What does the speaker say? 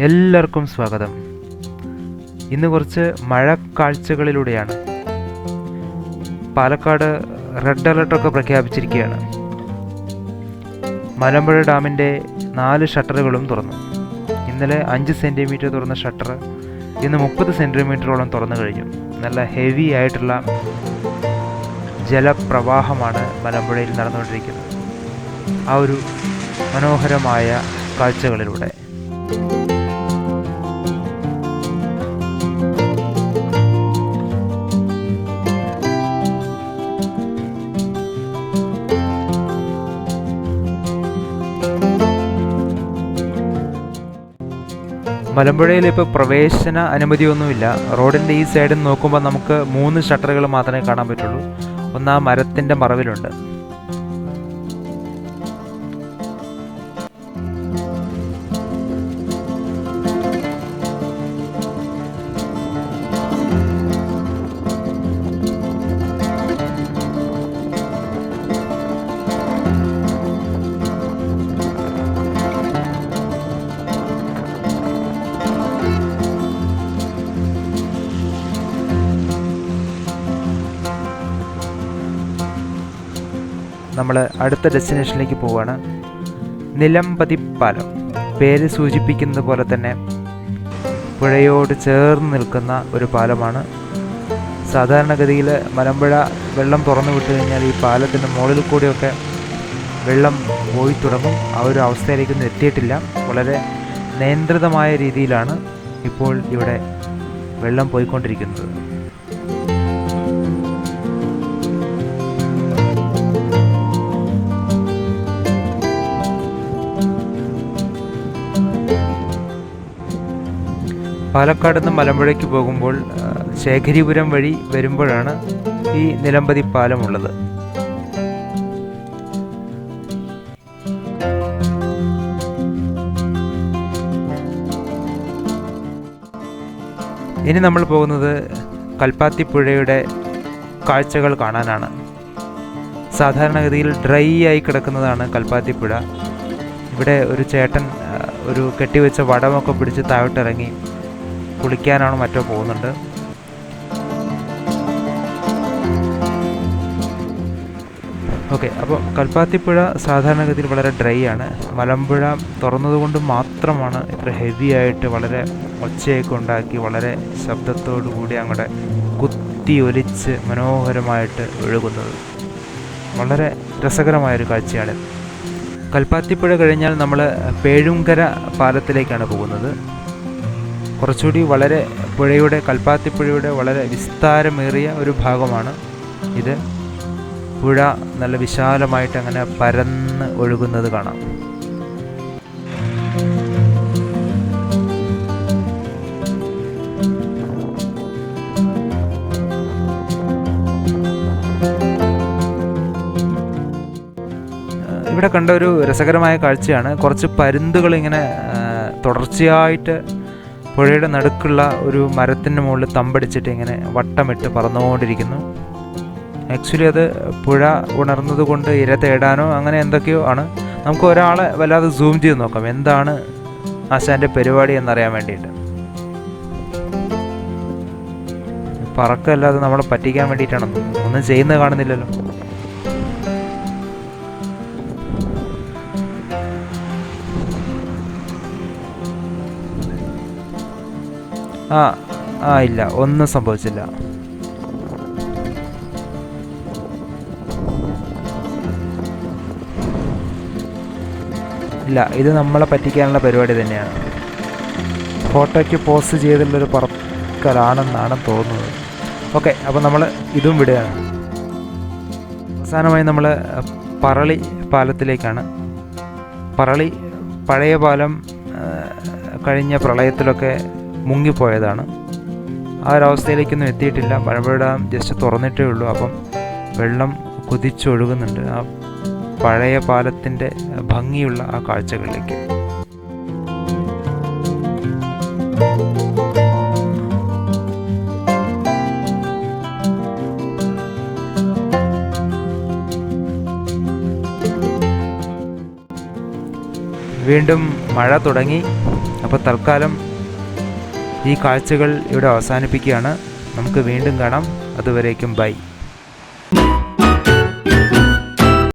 എല്ലാവർക്കും സ്വാഗതം. ഇന്ന് കുറച്ച് മഴക്കാഴ്ചകളിലൂടെയാണ്. പാലക്കാട് റെഡ് അലർട്ടൊക്കെ പ്രഖ്യാപിച്ചിരിക്കുകയാണ്. മലമ്പുഴ ഡാമിൻ്റെ 4 ഷട്ടറുകളും തുറന്നു. ഇന്നലെ 5 സെൻറ്റിമീറ്റർ തുറന്ന ഷട്ടർ ഇന്ന് 30 സെൻറ്റിമീറ്ററോളം തുറന്നു കഴിഞ്ഞു. നല്ല ഹെവി ആയിട്ടുള്ള ജലപ്രവാഹമാണ് മലമ്പുഴയിൽ നടന്നുകൊണ്ടിരിക്കുന്നത്. ആ ഒരു മനോഹരമായ കാഴ്ചകളിലൂടെ മലമ്പുഴയിൽ ഇപ്പോൾ പ്രവേശന അനുമതിയൊന്നുമില്ല. റോഡിൻ്റെ ഈ സൈഡിൽ നോക്കുമ്പോൾ നമുക്ക് 3 ഷട്ടറുകൾ മാത്രമേ കാണാൻ പറ്റുള്ളൂ. ഒന്ന് ആ മരത്തിൻ്റെ മറവിലുണ്ട്. നമ്മൾ അടുത്ത ഡെസ്റ്റിനേഷനിലേക്ക് പോവുകയാണ്. നിലംപതി പാലം. പേര് സൂചിപ്പിക്കുന്നത് പോലെ തന്നെ പുഴയോട് ചേർന്ന് നിൽക്കുന്ന ഒരു പാലമാണ്. സാധാരണഗതിയിൽ മലമ്പുഴ വെള്ളം തുറന്നു വിട്ടു കഴിഞ്ഞാൽ ഈ പാലത്തിൻ്റെ മുകളിൽ കൂടിയൊക്കെ വെള്ളം പോയി തുടങ്ങും. ആ ഒരു അവസ്ഥയിലേക്കൊന്നും എത്തിയിട്ടില്ല. വളരെ നിയന്ത്രിതമായ രീതിയിലാണ് ഇപ്പോൾ ഇവിടെ വെള്ളം പോയിക്കൊണ്ടിരിക്കുന്നത്. പാലക്കാട് നിന്ന് മലമ്പുഴയ്ക്ക് പോകുമ്പോൾ ശേഖരിപുരം വഴി വരുമ്പോഴാണ് ഈ നിലംപതി പാലമുള്ളത്. ഇനി നമ്മൾ പോകുന്നത് കൽപ്പാത്തിപ്പുഴയുടെ കാഴ്ചകൾ കാണാനാണ്. സാധാരണഗതിയിൽ ഡ്രൈ ആയി കിടക്കുന്നതാണ് കൽപ്പാത്തിപ്പുഴ. ഇവിടെ ഒരു ചേട്ടൻ ഒരു കെട്ടിവെച്ച വടമൊക്കെ പിടിച്ച് താഴോട്ടിറങ്ങി കുളിക്കാനാണോ മറ്റോ പോകുന്നുണ്ട്. ഓക്കെ, അപ്പോൾ കൽപ്പാത്തിപ്പുഴ സാധാരണഗതിയിൽ വളരെ ഡ്രൈ ആണ്. മലമ്പുഴ തുറന്നതുകൊണ്ട് മാത്രമാണ് ഇത്ര ഹെവി ആയിട്ട് വളരെ ഒച്ചയൊക്കെ ഉണ്ടാക്കി വളരെ ശബ്ദത്തോടു കൂടി അങ്ങോട്ട് കുത്തി ഒലിച്ച് മനോഹരമായിട്ട് ഒഴുകുന്നത്. വളരെ രസകരമായൊരു കാഴ്ചയാണിത്. കൽപ്പാത്തിപ്പുഴ കഴിഞ്ഞാൽ നമ്മൾ പേഴുങ്കര പാലത്തിലേക്കാണ് പോകുന്നത്. കുറച്ചുകൂടി വളരെ കൽപ്പാത്തിപ്പുഴയുടെ വളരെ വിസ്താരമേറിയ ഒരു ഭാഗമാണ് ഇത്. പുഴ നല്ല വിശാലമായിട്ട് അങ്ങനെ പരന്ന് ഒഴുകുന്നത് കാണാം. ഇവിടെ കണ്ട ഒരു രസകരമായ കാഴ്ചയാണ്. കുറച്ച് പരുന്തുകൾ ഇങ്ങനെ തുടർച്ചയായിട്ട് പുഴയുടെ നടുക്കുള്ള ഒരു മരത്തിൻ്റെ മുകളിൽ തമ്പടിച്ചിട്ട് ഇങ്ങനെ വട്ടമിട്ട് പറന്നുകൊണ്ടിരിക്കുന്നു. ആക്ച്വലി അത് പുഴ ഉണർന്നത് കൊണ്ട് ഇര തേടാനോ അങ്ങനെ എന്തൊക്കെയോ ആണ്. നമുക്ക് ഒരാളെ വല്ലാതെ സൂം ചെയ്ത് നോക്കാം എന്താണ് ആശാൻ്റെ പരിപാടി എന്നറിയാൻ വേണ്ടിയിട്ട്. പറക്കല്ലാതെ നമ്മളെ പറ്റിക്കാൻ വേണ്ടിയിട്ടാണെന്ന് ഒന്നും ചെയ്യുന്നത് കാണുന്നില്ലല്ലോ. ഇല്ല, ഒന്നും സംഭവിച്ചില്ല. ഇല്ല, ഇത് നമ്മളെ പറ്റിക്കാനുള്ള പരിപാടി തന്നെയാണ്. ഫോട്ടോയ്ക്ക് പോസ്റ്റ് ചെയ്തിട്ടുള്ളൊരു പറക്കലാണെന്നാണ് തോന്നുന്നത്. ഓക്കെ, അപ്പോൾ നമ്മൾ ഇതും വിടുകയാണ്. അവസാനമായി നമ്മൾ പറളി പാലത്തിലേക്കാണ്. പറളി പഴയ പാലം കഴിഞ്ഞ പ്രളയത്തിലൊക്കെ മുങ്ങിപ്പോയതാണ്. ആ ഒരവസ്ഥയിലേക്കൊന്നും എത്തിയിട്ടില്ല. മലമ്പുഴ ഡാം ജസ്റ്റ് തുറന്നിട്ടേ ഉള്ളൂ. അപ്പം വെള്ളം കുതിച്ചൊഴുകുന്നുണ്ട് ആ പഴയ പാലത്തിൻ്റെ ഭംഗിയുള്ള ആ കാഴ്ചകളിലേക്ക്. വീണ്ടും മഴ തുടങ്ങി. അപ്പോൾ തൽക്കാലം ഈ കാഴ്ചകൾ ഇവിടെ അവസാനിപ്പിക്കുകയാണ്. നമുക്ക് വീണ്ടും കാണാം. അതുവരേക്കും ബൈ.